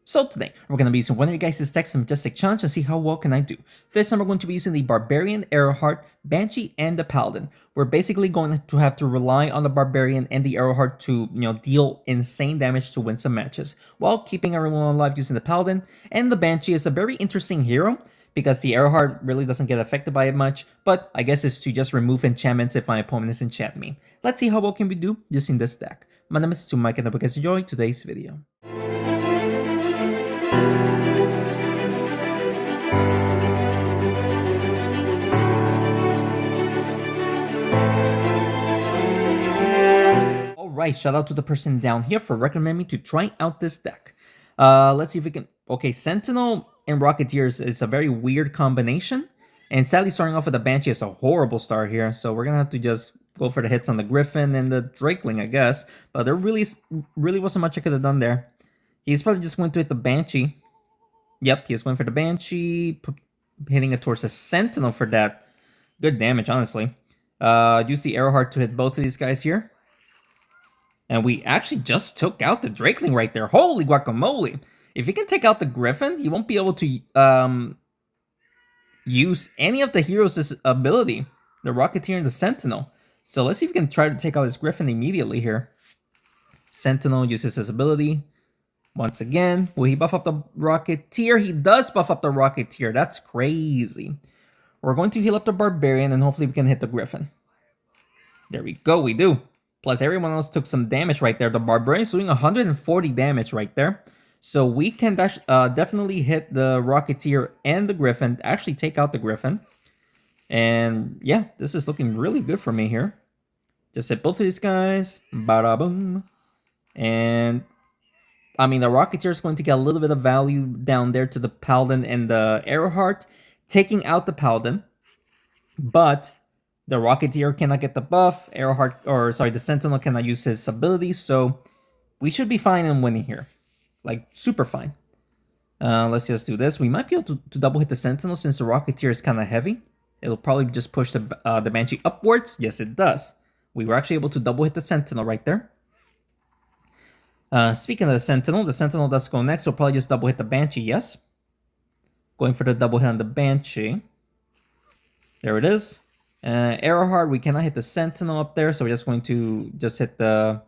So today, we're going to be using one of you guys' text and majestic challenge and see how well can I do. This time we're going to be using the Barbarian, Arrowheart, Banshee, and the Paladin. We're basically going to have to rely on the Barbarian and the Arrowheart to, deal insane damage to win some matches, while keeping everyone alive using the Paladin. And the Banshee is a very interesting hero, because the Arrowheart really doesn't get affected by it much, but I guess it's to just remove enchantments if my opponent is enchant me. Let's see how well can we do using this deck. My name is Mike and I hope you guys enjoy today's video. Alright, shout out to the person down here for recommending me to try out this deck. Let's see if we can... Okay, Sentinel and Rocketeers is a very weird combination. And sadly, starting off with the Banshee is a horrible start here. So we're going to have to just go for the hits on the Griffin and the Drakeling, I guess. But there really wasn't much I could have done there. He's probably just going to hit the Banshee. Yep, he's going for the Banshee. Hitting it towards the Sentinel for that. Good damage, honestly. Use the Arrowheart to hit both of these guys here. And we actually just took out the Drakeling right there. Holy guacamole. If he can take out the Griffin, he won't be able to use any of the heroes' ability. The Rocketeer and the Sentinel. So let's see if we can try to take out his Griffin immediately here. Sentinel uses his ability. Once again, will he buff up the Rocketeer? He does buff up the Rocketeer. That's crazy. We're going to heal up the Barbarian and hopefully we can hit the Griffin. There we go, we do. Plus, everyone else took some damage right there. The Barbarian is doing 140 damage right there. So we can definitely hit the Rocketeer and the Griffin. Actually take out the Griffin. And yeah, this is looking really good for me here. Just hit both of these guys. Bada boom. And I mean, the Rocketeer is going to get a little bit of value down there to the Paladin and the Arrowheart. Taking out the Paladin. But the Rocketeer cannot get the buff. The Sentinel cannot use his abilities. So we should be fine in winning here. Like, super fine. Let's just do this. We might be able to double hit the Sentinel since the Rocketeer is kind of heavy. It'll probably just push the Banshee upwards. Yes, it does. We were actually able to double hit the Sentinel right there. Speaking of the Sentinel does go next. So we'll probably just double hit the Banshee, yes. Going for the double hit on the Banshee. There it is. Arrowheart, we cannot hit the Sentinel up there, so we're just going to just hit the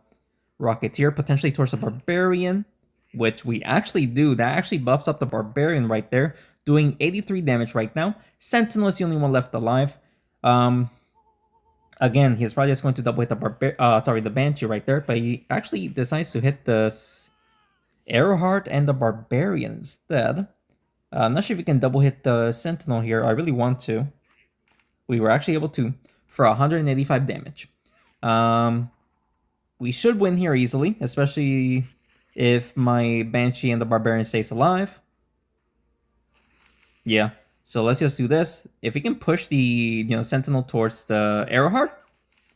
Rocketeer, potentially towards the Barbarian, which we actually do. That actually buffs up the Barbarian right there, doing 83 damage right now. Sentinel is the only one left alive. Again, he's probably just going to double hit the Banshee right there, but he actually decides to hit the Arrowheart and the Barbarian instead. I'm not sure if we can double hit the Sentinel here. I really want to. We were actually able to for 185 damage. We should win here easily, especially if my Banshee and the Barbarian stays alive. Yeah, so let's just do this. If we can push the Sentinel towards the Arrowheart,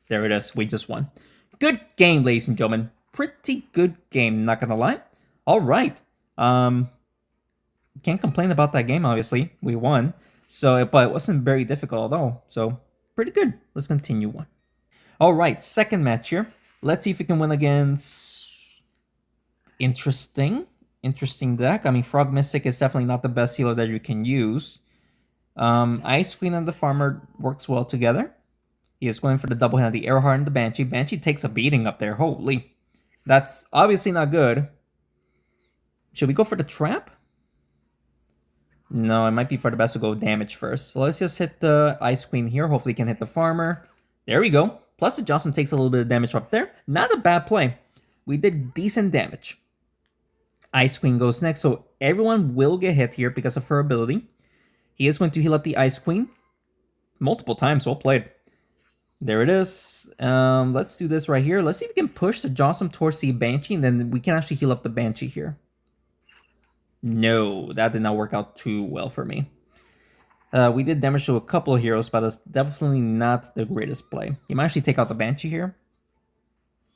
there it is. We just won. Good game, ladies and gentlemen. Pretty good game, not gonna lie. All right. Can't complain about that game, obviously. We won. So, but it wasn't very difficult at all. So, pretty good. Let's continue on. All right, second match here. Let's see if we can win against... Interesting deck. I mean, Frog Mystic is definitely not the best healer that you can use. Ice Queen and the Farmer works well together. He is going for the double hit on the Arrowheart and the Banshee. Banshee takes a beating up there. Holy. That's obviously not good. Should we go for the trap? No, it might be for the best to go damage first. So let's just hit the Ice Queen here. Hopefully we can hit the Farmer. There we go. Plus the Johnson takes a little bit of damage up there. Not a bad play. We did decent damage. Ice Queen goes next. So everyone will get hit here because of her ability. He is going to heal up the Ice Queen. Multiple times. Well played. There it is. Let's do this right here. Let's see if we can push the Johnson towards the Banshee. And then we can actually heal up the Banshee here. No, that did not work out too well for me. We did damage to a couple of heroes, but it's definitely not the greatest play. He might actually take out the Banshee here.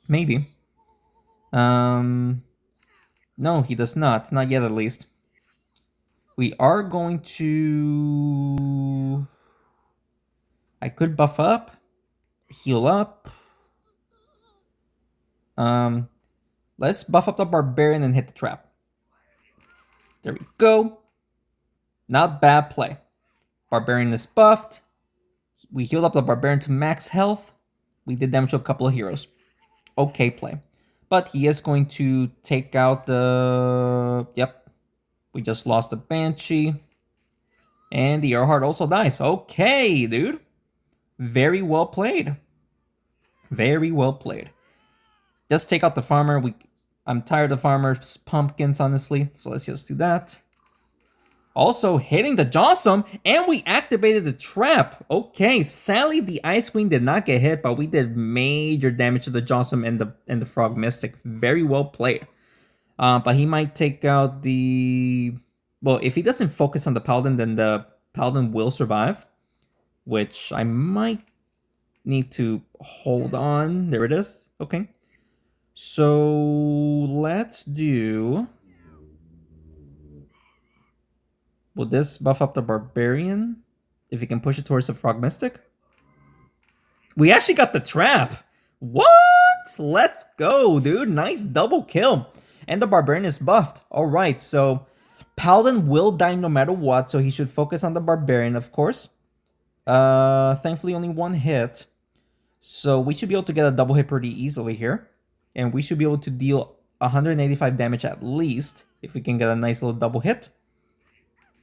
Maybe. No, he does not. Not yet, at least. We are going to... I could buff up. Heal up. Let's buff up the Barbarian and hit the trap. There we go. Not bad play. Barbarian is buffed. We healed up the Barbarian to max health. We did damage to a couple of heroes. Okay play. But he is going to take out the... Yep. We just lost the Banshee. And the Arrowheart also dies. Okay, dude. Very well played. Very well played. Just take out the farmer. I'm tired of farmer's pumpkins, honestly. So let's just do that. Also hitting the Jossum, and we activated the trap. Okay, Sally the Ice Queen did not get hit, but we did major damage to the Jossum and the Frog Mystic. Very well played. But he might take out the... Well, if he doesn't focus on the Paladin, then the Paladin will survive. Which I might need to hold on. There it is. Okay. So let's do... Will this buff up the Barbarian? If he can push it towards the Frog Mystic? We actually got the trap! What? Let's go, dude. Nice double kill. And the Barbarian is buffed. Alright, so Paladin will die no matter what, so he should focus on the Barbarian, of course. Thankfully only one hit. So we should be able to get a double hit pretty easily here. And we should be able to deal 185 damage at least, if we can get a nice little double hit.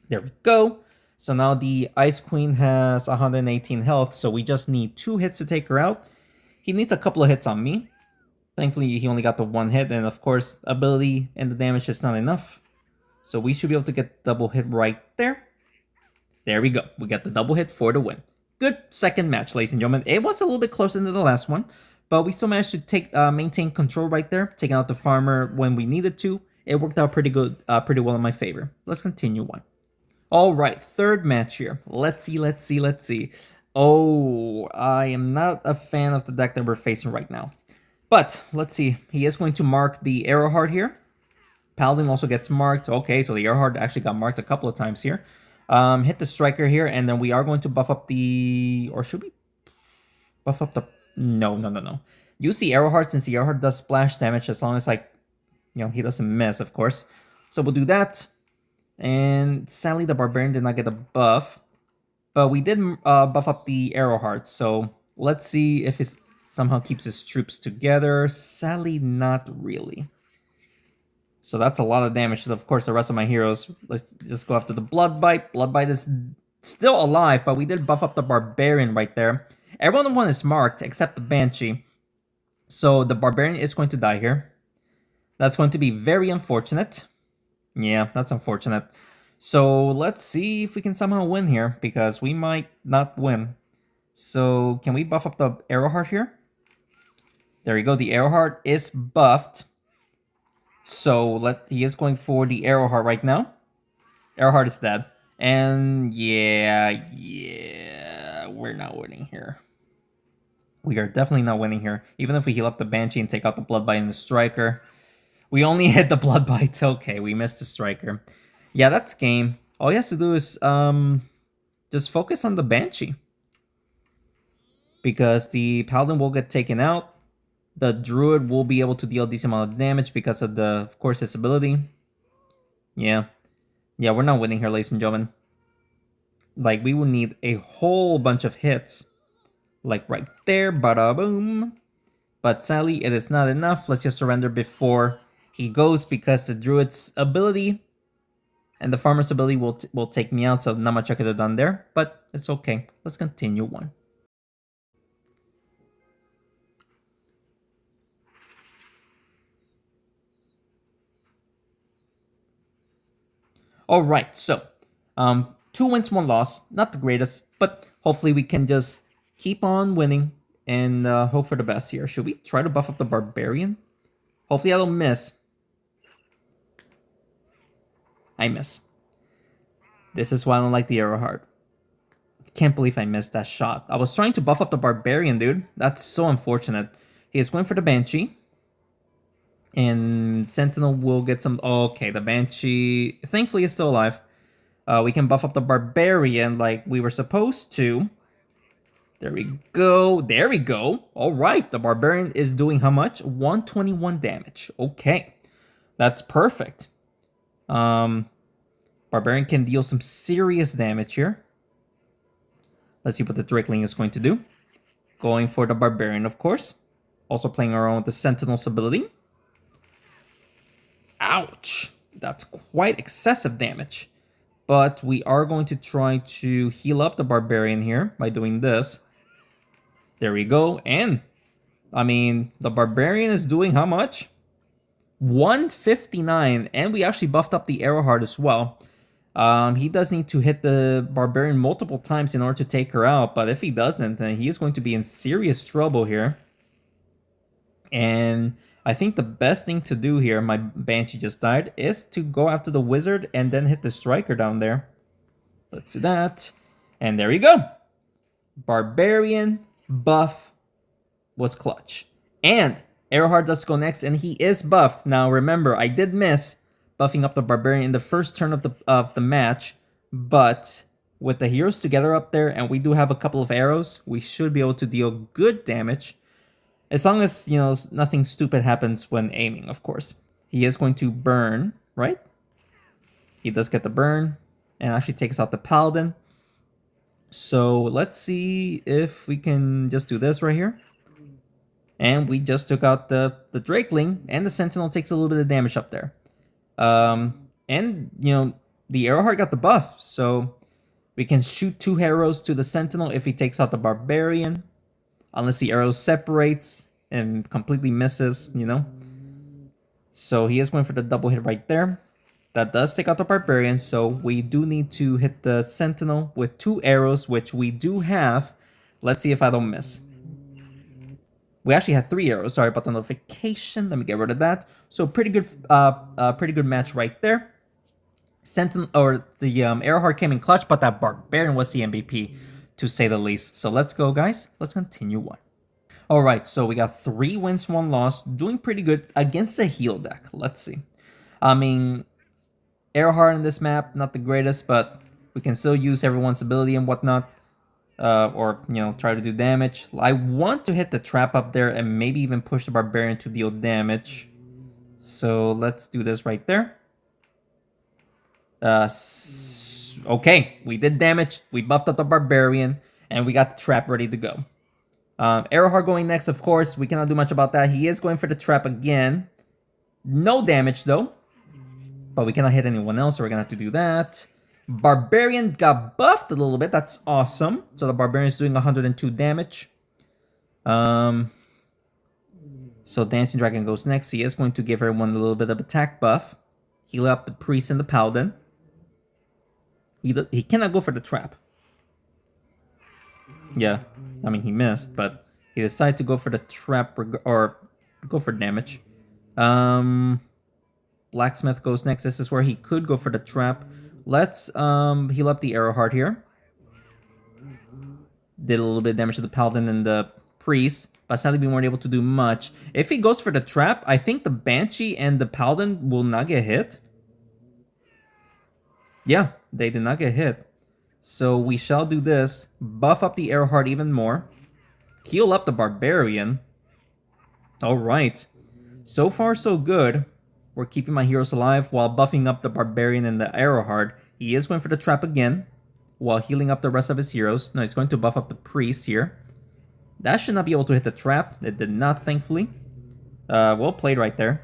There we go. So now the Ice Queen has 118 health, so we just need 2 hits to take her out. He needs a couple of hits on me. Thankfully, he only got the 1 hit, and of course, ability and the damage is not enough. So we should be able to get double hit right there. There we go. We got the double hit for the win. Good second match, ladies and gentlemen. It was a little bit closer than the last one, but we still managed to maintain control right there, taking out the farmer when we needed to. It worked out pretty good, pretty well in my favor. Let's continue on. All right, third match here. Let's see. Oh, I am not a fan of the deck that we're facing right now. But, let's see. He is going to mark the Arrowheart here. Paladin also gets marked. Okay, so the Arrowheart actually got marked a couple of times here. Hit the Striker here, and then we are going to buff up the... Or should we buff up the... No. Use the Arrowheart since the Arrowheart does splash damage as long as, like, he doesn't miss, of course. So we'll do that. And sadly, the Barbarian did not get a buff. But we did buff up the Arrowheart, so let's see if it somehow keeps his troops together. Sadly, not really. So that's a lot of damage to, of course, the rest of my heroes. Let's just go after the Bloodbite. Bloodbite is still alive, but we did buff up the Barbarian right there. Everyone is marked except the Banshee. So the Barbarian is going to die here. That's going to be very unfortunate. Yeah, that's unfortunate. So let's see if we can somehow win here, because we might not win. So can we buff up the Arrowheart here? There we go. The Arrowheart is buffed. So he is going for the Arrowheart right now. Arrowheart is dead. And yeah, we're not winning here. We are definitely not winning here. Even if we heal up the Banshee and take out the Bloodbite and the Striker. We only hit the Bloodbite. Okay, we missed the Striker. Yeah, that's game. All he has to do is just focus on the Banshee. Because the Paladin will get taken out. The Druid will be able to deal a decent amount of damage because of of course, his ability. Yeah. Yeah, we're not winning here, ladies and gentlemen. Like, we will need a whole bunch of hits. Like right there, bada boom. But sadly, it is not enough. Let's just surrender before he goes, because the Druid's ability and the Farmer's ability will take me out, so not much I could have done there. But it's okay. Let's continue on. Alright, so 2 wins, 1 loss. Not the greatest, but hopefully we can just keep on winning and hope for the best here. Should we try to buff up the Barbarian? Hopefully I don't miss. I miss. This is why I don't like the Arrowheart. Can't believe I missed that shot. I was trying to buff up the Barbarian, dude. That's so unfortunate. He is going for the Banshee. And Sentinel will get some... Okay, the Banshee, thankfully, is still alive. We can buff up the Barbarian like we were supposed to. There we go. There we go. All right, the Barbarian is doing how much? 121 damage. Okay, that's perfect. Barbarian can deal some serious damage here. Let's see what the Drakeling is going to do. Going for the Barbarian, of course. Also playing around with the Sentinel's ability. Ouch! That's quite excessive damage. But we are going to try to heal up the Barbarian here by doing this. There we go. And, I mean, the Barbarian is doing how much? 159. And we actually buffed up the Arrowheart as well. He does need to hit the Barbarian multiple times in order to take her out. But if he doesn't, then he is going to be in serious trouble here. And I think the best thing to do here, my Banshee just died, is to go after the Wizard and then hit the Striker down there. Let's do that. And there you go. Barbarian buff was clutch. And Arrowheart does go next, and he is buffed. Now remember, I did miss buffing up the Barbarian in the first turn of the match, but with the heroes together up there, and we do have a couple of arrows, we should be able to deal good damage. As long as, you know, nothing stupid happens when aiming, of course. He is going to burn, right? He does get the burn, and actually takes out the Paladin. So let's see if we can just do this right here. And we just took out the Drakeling, and the Sentinel takes a little bit of damage up there. And, you know, the Arrowheart got the buff, so we can shoot 2 arrows to the Sentinel if he takes out the Barbarian. Unless the arrow separates and completely misses, you know. So he is going for the double hit right there. That does take out the Barbarian, so we do need to hit the Sentinel with 2 arrows, which we do have. Let's see if I don't miss. We actually had 3 arrows. Sorry about the notification. Let me get rid of that. So pretty good match right there. Sentinel or the Arrowheart came in clutch, but that Barbarian was the MVP, to say the least. So let's go, guys. Let's continue on. All right, so we got 3 wins, 1 loss, doing pretty good against the heal deck. Let's see. I mean, Arrowheart in this map, not the greatest, but we can still use everyone's ability and whatnot. Or, you know, try to do damage. I want to hit the trap up there and maybe even push the Barbarian to deal damage. So let's do this right there. Okay, we did damage. We buffed up the Barbarian, and we got the trap ready to go. Arrowheart going next, of course. We cannot do much about that. He is going for the trap again. No damage, though. But we cannot hit anyone else, so we're going to have to do that. Barbarian got buffed a little bit. That's awesome. So the Barbarian is doing 102 damage. So Dancing Dragon goes next. He is going to give everyone a little bit of attack buff. Heal up the Priest and the Paladin. He cannot go for the trap. Yeah, I mean, he missed, but he decided to go for the trap or go for damage. Blacksmith goes next. This is where he could go for the trap. Let's heal up the Arrowheart here. Did a little bit of damage to the Paladin and the Priest, but sadly we weren't able to do much. If he goes for the trap, I think the Banshee and the Paladin will not get hit. Yeah, they did not get hit. So we shall do this. Buff up the Arrowheart even more. Heal up the Barbarian. Alright. So far so good. We're keeping my heroes alive while buffing up the Barbarian and the Arrowheart. He is going for the trap again, while healing up the rest of his heroes. No, he's going to buff up the Priest here. That should not be able to hit the trap. It did not, thankfully. Well played right there.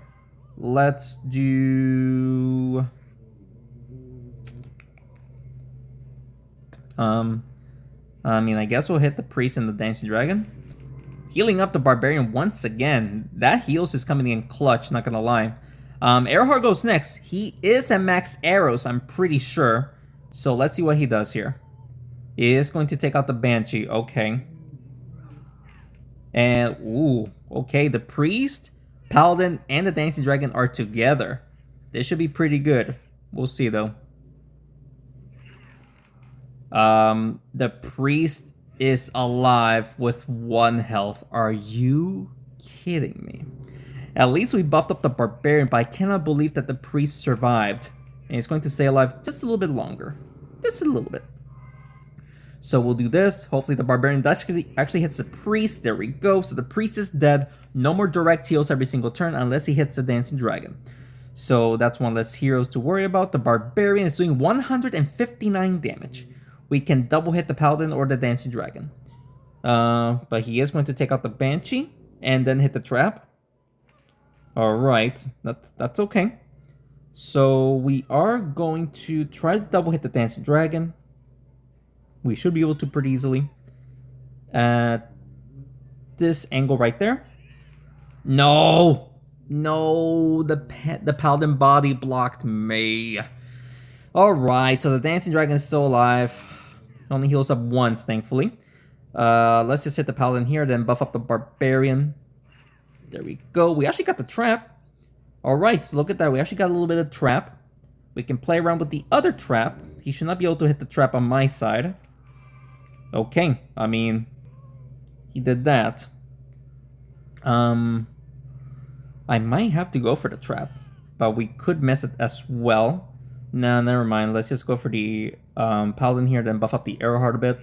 Let's do... I mean, I guess we'll hit the Priest and the Dancing Dragon. Healing up the Barbarian once again. That heals is coming in clutch, not gonna lie. Arrowheart goes next. He is at max arrows, I'm pretty sure. So let's see what he does here. He is going to take out the Banshee. Okay. And, ooh, okay, the Priest, Paladin, and the Dancing Dragon are together. This should be pretty good. We'll see, though. The Priest is alive with 1 health. Are you kidding me? At least we buffed up the Barbarian, but I cannot believe that the Priest survived. And he's going to stay alive just a little bit longer. Just a little bit. So we'll do this. Hopefully the Barbarian actually hits the Priest. There we go. So the Priest is dead. No more direct heals every single turn unless he hits the Dancing Dragon. So that's one less heroes to worry about. The Barbarian is doing 159 damage. We can double hit the Paladin or the Dancing Dragon. But he is going to take out the Banshee and then hit the trap. Alright, that's okay. So we are going to try to double hit the Dancing Dragon. We should be able to pretty easily. At this angle right there. No! No, the Paladin body blocked me. Alright, so the Dancing Dragon is still alive. Only heals up once, thankfully. Let's just hit the Paladin here, then buff up the Barbarian. There we go. We actually got the trap. Alright, so look at that. We actually got a little bit of trap. We can play around with the other trap. He should not be able to hit the trap on my side. Okay, I mean, he did that. I might have to go for the trap, but we could miss it as well. Nah, never mind. Let's just go for the Paladin here, then buff up the Arrowheart a bit.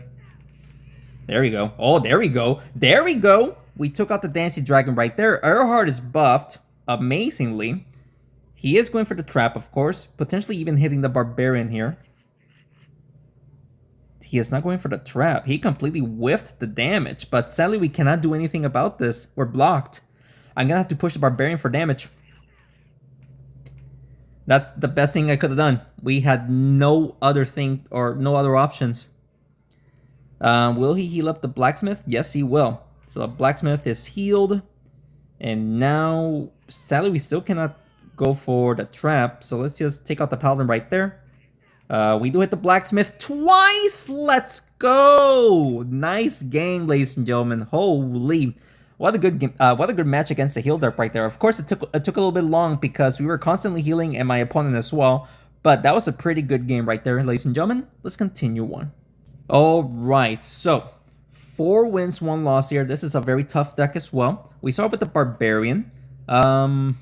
There we go. Oh, there we go. There we go. We took out the Dancing Dragon right there. Arrowheart is buffed amazingly. He is going for the trap, of course. Potentially even hitting the Barbarian here. He is not going for the trap. He completely whiffed the damage, but sadly we cannot do anything about this. We're blocked. I'm gonna have to push the Barbarian for damage. That's the best thing I could have done. We had no other thing or no other options. Will he heal up the Blacksmith? Yes, he will. So the Blacksmith is healed. And now, sadly, we still cannot go for the trap. So let's just take out the Paladin right there. We do hit the Blacksmith twice. Let's go. Nice game, ladies and gentlemen. Holy. What a good game, what a good match against the heal derp right there. Of course, it took a little bit long because we were constantly healing and my opponent as well. But that was a pretty good game right there, ladies and gentlemen. Let's continue on. All right, so 4 wins, 1 loss here. This is a very tough deck as well. We start with the Barbarian. Not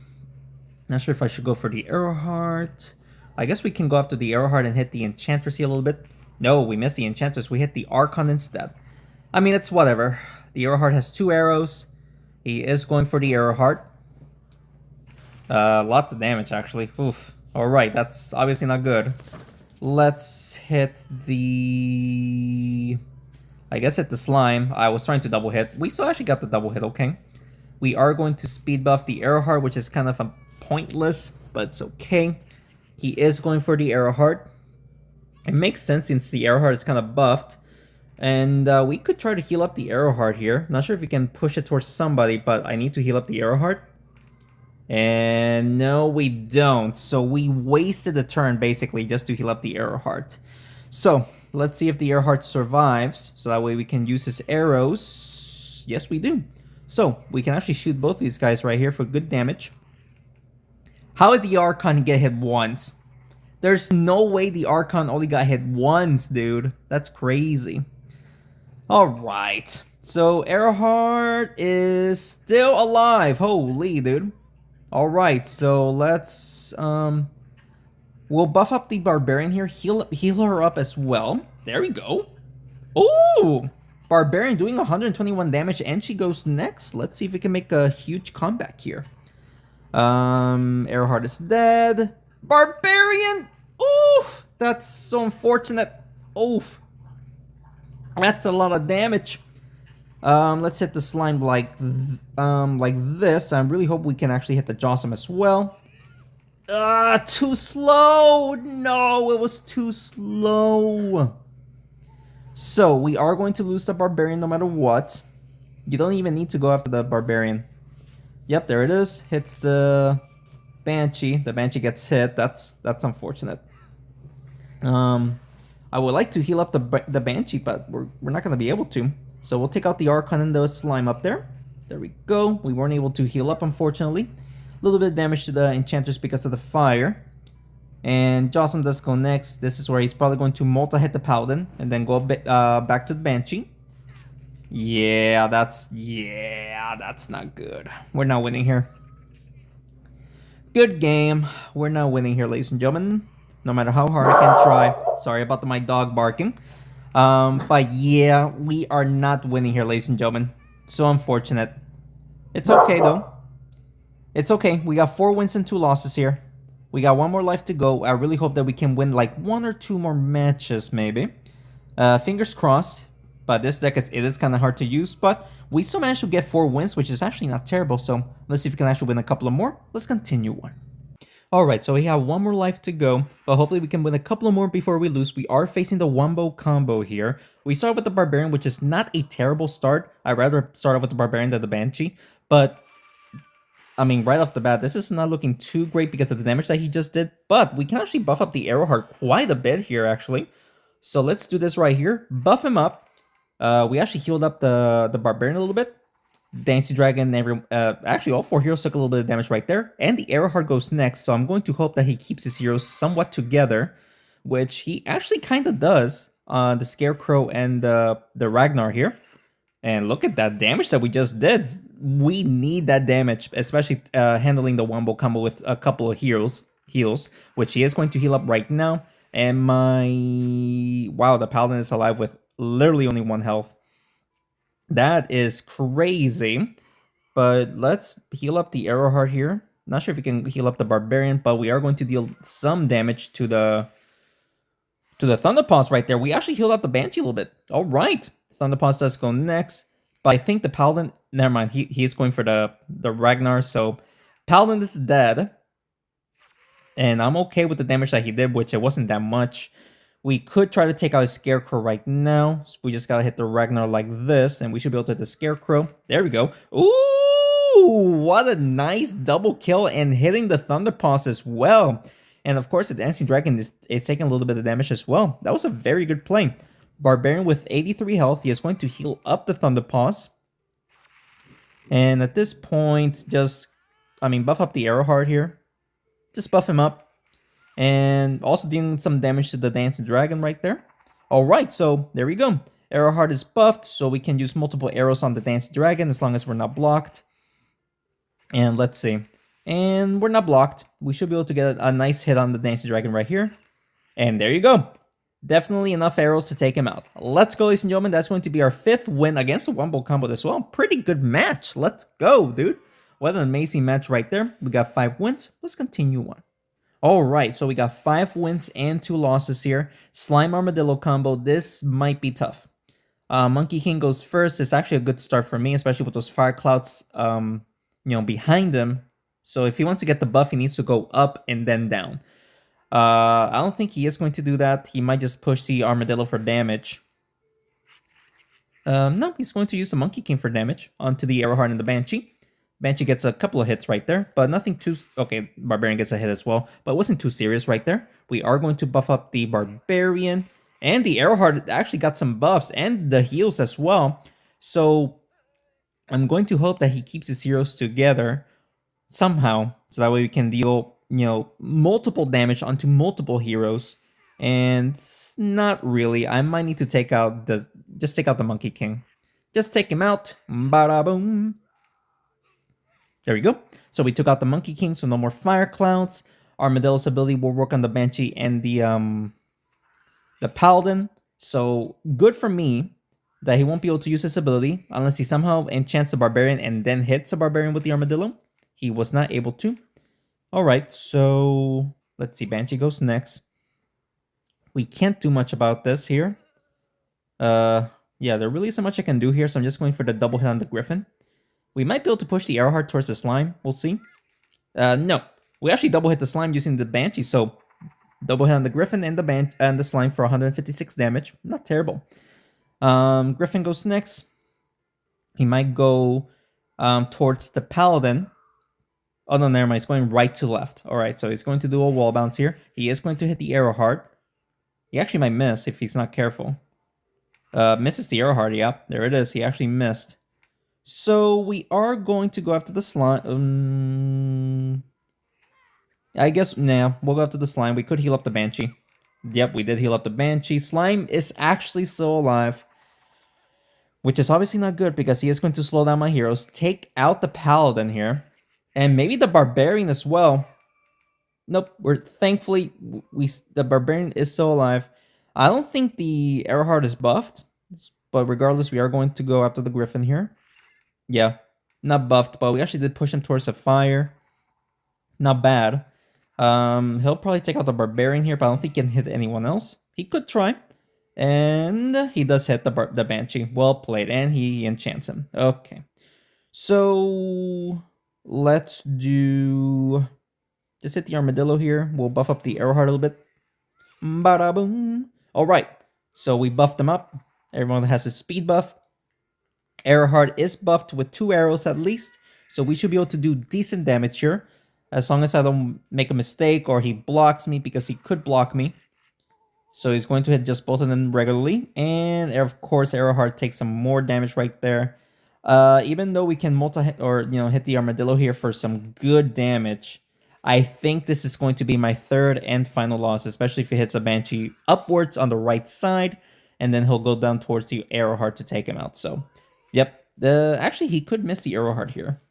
sure if I should go for the Arrowheart. I guess we can go after the Arrowheart and hit the Enchantress here a little bit. No, we missed the Enchantress. We hit the Archon instead. I mean, it's whatever. The Arrowheart has 2 arrows. He is going for the Arrowheart. Lots of damage, actually. Oof. Alright, that's obviously not good. Let's hit the... I guess hit the Slime. I was trying to double hit. We still actually got the double hit, okay. We are going to speed buff the Arrowheart, which is kind of a pointless, but it's okay. He is going for the Arrowheart. It makes sense since the Arrowheart is kind of buffed. And we could try to heal up the Arrowheart here. Not sure if we can push it towards somebody, but I need to heal up the Arrowheart. And no, we don't. So we wasted a turn, basically, just to heal up the Arrowheart. So, let's see if the Arrowheart survives. So that way we can use his arrows. Yes, we do. So, we can actually shoot both these guys right here for good damage. How did the Archon get hit once? There's no way the Archon only got hit once, dude. That's crazy. Alright. So, Arrowheart is still alive. Holy, dude. Alright, so let's... we'll buff up the Barbarian here. Heal her up as well. There we go. Ooh! Barbarian doing 121 damage, and she goes next. Let's see if we can make a huge comeback here. Arrowheart is dead. Barbarian! Oof! That's so unfortunate. Oof. That's a lot of damage. Let's hit the Slime like this. I really hope we can actually hit the Jawsome as well. Too slow! No, it was too slow. So, we are going to lose the Barbarian no matter what. You don't even need to go after the Barbarian. Yep, there it is. Hits the Banshee. The Banshee gets hit. That's unfortunate. I would like to heal up the Banshee, but we're not going to be able to. So we'll take out the Archon and the Slime up there. There we go. We weren't able to heal up, unfortunately. A little bit of damage to the Enchantress because of the fire. And Jawsome does go next. This is where he's probably going to multi-hit the Paladin and then go back to the Banshee. Yeah, that's not good. We're not winning here. Good game. We're not winning here, ladies and gentlemen. No matter how hard I can try. Sorry about my dog barking. But yeah, we are not winning here, ladies and gentlemen. So unfortunate. It's okay, though. It's okay. We got 4 wins and 2 losses here. We got one more life to go. I really hope that we can win like one or two more matches, maybe. Fingers crossed. But this deck it is kind of hard to use. But we still managed to get 4 wins, which is actually not terrible. So let's see if we can actually win a couple of more. Let's continue on. Alright, so we have one more life to go, but hopefully we can win a couple of more before we lose. We are facing the Wombo combo here. We start with the Barbarian, which is not a terrible start. I'd rather start off with the Barbarian than the Banshee. But, I mean, right off the bat, this is not looking too great because of the damage that he just did. But we can actually buff up the Arrowheart quite a bit here, actually. So let's do this right here. Buff him up. We actually healed up the Barbarian a little bit. Dancy Dragon, actually all 4 heroes took a little bit of damage right there. And the Arrowheart goes next, so I'm going to hope that he keeps his heroes somewhat together, which he actually kind of does on the Scarecrow and the Ragnar here. And look at that damage that we just did. We need that damage, especially handling the Wombo combo with a couple of heals, which he is going to heal up right now. And wow, the Paladin is alive with literally only 1 health. That is crazy. But let's heal up the Arrowheart here. Not sure if we can heal up the Barbarian, but we are going to deal some damage to the Thunderpaws right there. We actually healed up the Banshee a little bit. All right. Thunderpaws does go next. But I think the Paladin... Never mind. He's going for the Ragnar. So Paladin is dead. And I'm okay with the damage that he did, which it wasn't that much. We could try to take out a Scarecrow right now. So we just gotta hit the Ragnar like this, and we should be able to hit the Scarecrow. There we go. Ooh, what a nice double kill, and hitting the Thunderpaws as well. And of course, the Dancing Dragon is taking a little bit of damage as well. That was a very good play. Barbarian with 83 health. He is going to heal up the Thunderpaws. And at this point, buff up the Arrowheart here. Just buff him up. And also dealing some damage to the Dancing Dragon right there. Alright, so there we go. Arrowheart is buffed, so we can use multiple arrows on the Dancing Dragon as long as we're not blocked. And let's see. And we're not blocked. We should be able to get a nice hit on the Dancing Dragon right here. And there you go. Definitely enough arrows to take him out. Let's go, ladies and gentlemen. That's going to be our 5th win against the Wombo combo as well. Pretty good match. Let's go, dude. What an amazing match right there. We got 5 wins. Let's continue on. Alright, so we got 5 wins and 2 losses here. Slime Armadillo combo, this might be tough. Monkey King goes first. It's actually a good start for me, especially with those fire clouds behind him. So if he wants to get the buff, he needs to go up and then down. I don't think he is going to do that. He might just push the Armadillo for damage. No, he's going to use the Monkey King for damage onto the Arrowheart and the Banshee. Banshee gets a couple of hits right there, but nothing too... Okay, Barbarian gets a hit as well, but it wasn't too serious right there. We are going to buff up the Barbarian, and the Arrowheart actually got some buffs, and the heals as well. So I'm going to hope that he keeps his heroes together somehow, so that way we can deal, multiple damage onto multiple heroes. And not really. I might need to take out the Monkey King. Just take him out. Bada boom. There we go. So we took out the Monkey King, so no more fire clouds. Armadillo's ability will work on the Banshee and the Paladin. So good for me that he won't be able to use his ability unless he somehow enchants the Barbarian and then hits the Barbarian with the Armadillo. He was not able to. Alright, so let's see. Banshee goes next. We can't do much about this here. Yeah, there really isn't much I can do here, so I'm just going for the double hit on the Griffin. We might be able to push the Arrowheart towards the Slime. We'll see. No. We actually double hit the Slime using the Banshee, so double hit on the Griffin and the Slime for 156 damage. Not terrible. Griffin goes next. He might go towards the Paladin. Oh, no, never mind. He's going right to left. Alright, so he's going to do a wall bounce here. He is going to hit the Arrowheart. He actually might miss if he's not careful. Misses the Arrowheart, yeah. There it is. He actually missed. So we are going to go after the Slime. I guess, nah, we'll go after the Slime. We could heal up the Banshee. Yep, we did heal up the Banshee. Slime is actually still alive, which is obviously not good because he is going to slow down my heroes. Take out the Paladin here. And maybe the Barbarian as well. Nope, thankfully, the Barbarian is still alive. I don't think the Arrowheart is buffed, but regardless, we are going to go after the Griffin here. Yeah, not buffed, but we actually did push him towards the fire. Not bad. He'll probably take out the Barbarian here, but I don't think he can hit anyone else. He could try. And he does hit the Banshee. Well played. And he enchants him. Okay. So let's do... Just hit the Armadillo here. We'll buff up the Arrowheart a little bit. Bada boom. Alright. So we buffed him up. Everyone has his speed buff. Arrowheart is buffed with 2 arrows at least. So we should be able to do decent damage here. As long as I don't make a mistake or he blocks me, because he could block me. So he's going to hit just both of them regularly. And of course, Arrowheart takes some more damage right there. Even though we can multi-hit or hit the Armadillo here for some good damage, I think this is going to be my third and final loss, especially if he hits a Banshee upwards on the right side, and then he'll go down towards the Arrowheart to take him out. So, yep. Actually, he could miss the Arrowheart here.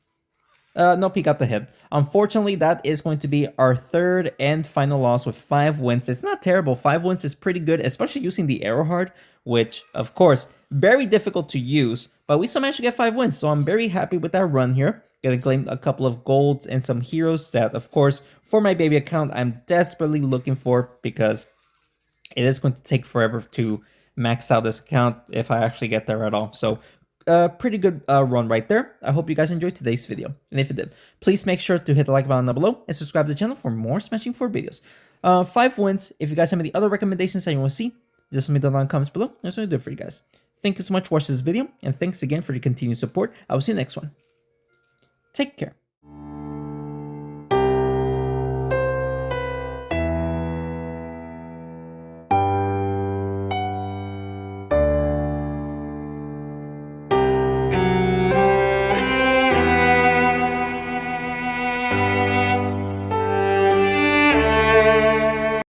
Nope, he got the hit. Unfortunately, that is going to be our third and final loss with 5 wins. It's not terrible. 5 wins is pretty good, especially using the Arrowheart, which, of course, very difficult to use, but we still managed to get 5 wins, so I'm very happy with that run here. Gonna claim a couple of golds and some heroes that, of course, for my baby account, I'm desperately looking for, because it is going to take forever to max out this account if I actually get there at all. So, pretty good run right there. I hope you guys enjoyed today's video. And if you did, please make sure to hit the like button down below and subscribe to the channel for more Smashing 4 videos. 5 wins. If you guys have any other recommendations that you want to see, just let me know down in the comments below. That's what I do for you guys. Thank you so much for watching this video, and thanks again for your continued support. I will see you next one. Take care.